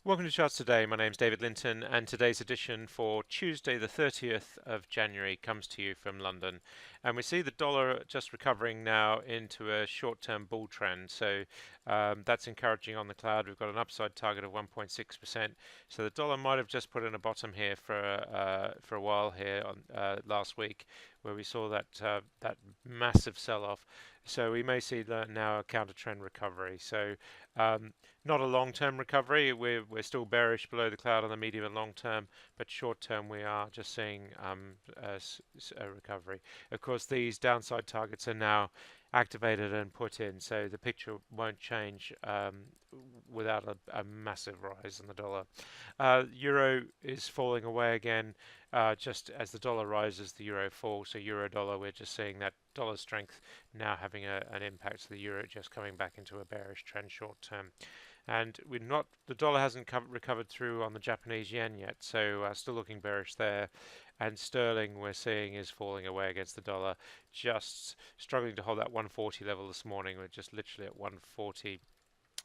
Welcome to Charts Today. My name's David Linton, and today's edition for Tuesday, the 30th of January, comes to you from London. And we see the dollar just recovering now into a short-term bull trend. So that's encouraging on the cloud. We've got an upside target of 1.6%. So the dollar might have just put in a bottom here for a while here on last week, where we saw that massive sell-off. So we may see now a counter trend recovery. So um, not a long-term recovery. We're still bearish below the cloud on the medium and long term, but short term we are just seeing a recovery. Of course, these downside targets are now activated and put in, so the picture won't change without a massive rise in the dollar. Euro is falling away again, just as the dollar rises, the euro falls. So euro dollar, we're just seeing that dollar strength now having an impact. So the euro just coming back into a bearish trend short term. And the dollar hasn't recovered through on the Japanese yen yet, so still looking bearish there. And sterling we're seeing is falling away against the dollar, just struggling to hold that 140 level this morning. We're just literally at 140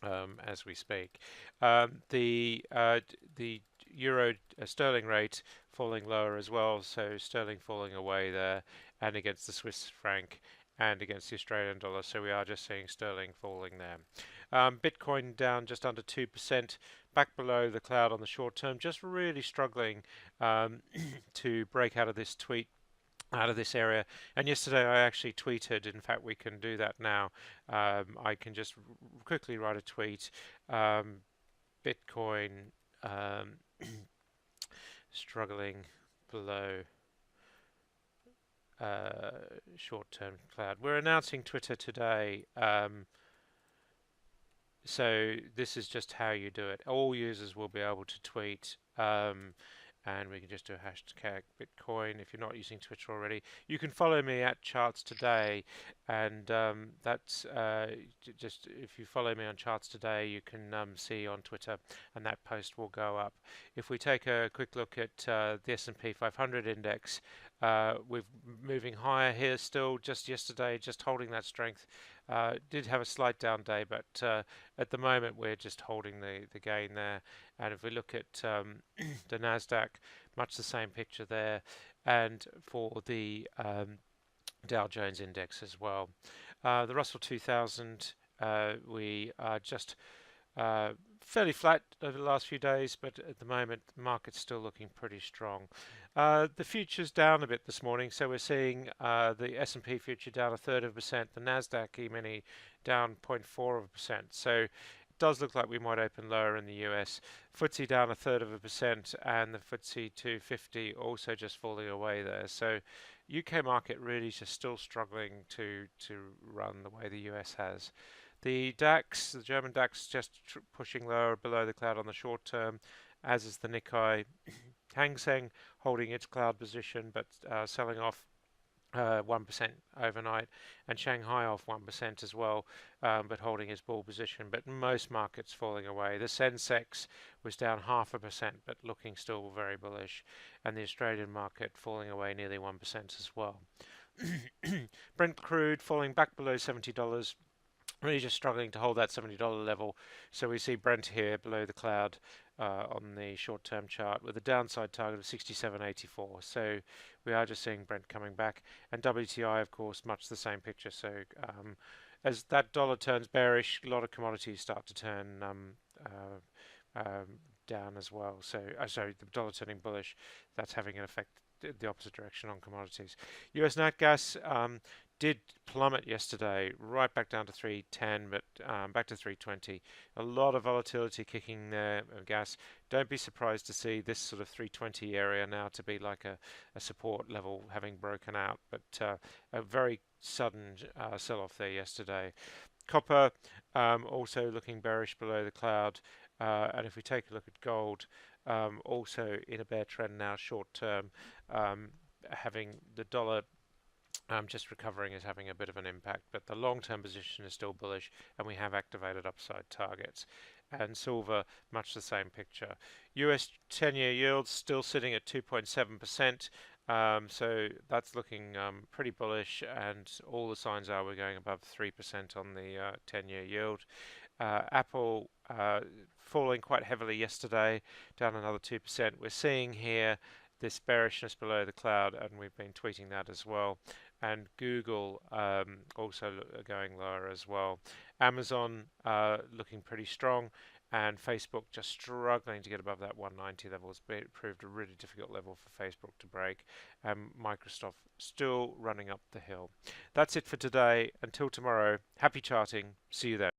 as we speak. The euro sterling rate falling lower as well, so sterling falling away there, and against the Swiss franc and against the Australian dollar. So we are just seeing sterling falling there. Bitcoin down just under 2%, back below the cloud on the short term, just really struggling to break out of this area. And yesterday I actually tweeted, in fact we can do that now. I can just quickly write a tweet. Bitcoin um, struggling below short-term cloud. We're announcing Twitter today. So this is just how you do it. All users will be able to tweet, and we can just do a hashtag Bitcoin if you're not using Twitter already. You can follow me at Charts Today, and that's just if you follow me on Charts Today, you can see on Twitter, and that post will go up. If we take a quick look at the S&P 500 index, we're moving higher here still. Just yesterday, just holding that strength. Did have a slight down day, but at the moment we're just holding the gain there. And if we look at the Nasdaq, much the same picture there, and for the Dow Jones index as well. The Russell 2000, we are just uh, fairly flat over the last few days, but at the moment the market's still looking pretty strong. The future's down a bit this morning, so we're seeing the S&P future down 1/3%, the Nasdaq E-mini down 0.4%. So it does look like we might open lower in the US. FTSE down 1/3%, and the FTSE 250 also just falling away there. So UK market really just still struggling to run the way the US has. The DAX, the German DAX, just pushing lower below the cloud on the short term, as is the Nikkei. Hang Seng holding its cloud position, but selling off 1% overnight, and Shanghai off 1% as well, but holding its bull position. But most markets falling away. The Sensex was down 0.5%, but looking still very bullish, and the Australian market falling away nearly 1% as well. Brent crude falling back below $70. Really just struggling to hold that $70 level. So we see Brent here below the cloud on the short-term chart with a downside target of 67.84. So we are just seeing Brent coming back. And WTI, of course, much the same picture. So as that dollar turns bearish, a lot of commodities start to turn down as well. So, sorry, the dollar turning bullish, that's having an effect the opposite direction on commodities. US Natgas did plummet yesterday, right back down to 310, but back to 320. A lot of volatility kicking there of gas. Don't be surprised to see this sort of 320 area now to be like a support level having broken out, but a very sudden sell-off there yesterday. Copper also looking bearish below the cloud. And if we take a look at gold, also in a bear trend now short term, having the dollar just recovering is having a bit of an impact, but the long-term position is still bullish, and we have activated upside targets. And silver, much the same picture. US 10-year yields still sitting at 2.7%, so that's looking pretty bullish, and all the signs are we're going above 3% on the 10-year yield. Apple falling quite heavily yesterday, down another 2%. We're seeing here this bearishness below the cloud, and we've been tweeting that as well. And Google also going lower as well. Amazon looking pretty strong, and Facebook just struggling to get above that 190 level. It proved a really difficult level for Facebook to break. Microsoft still running up the hill. That's it for today. Until tomorrow, happy charting. See you then.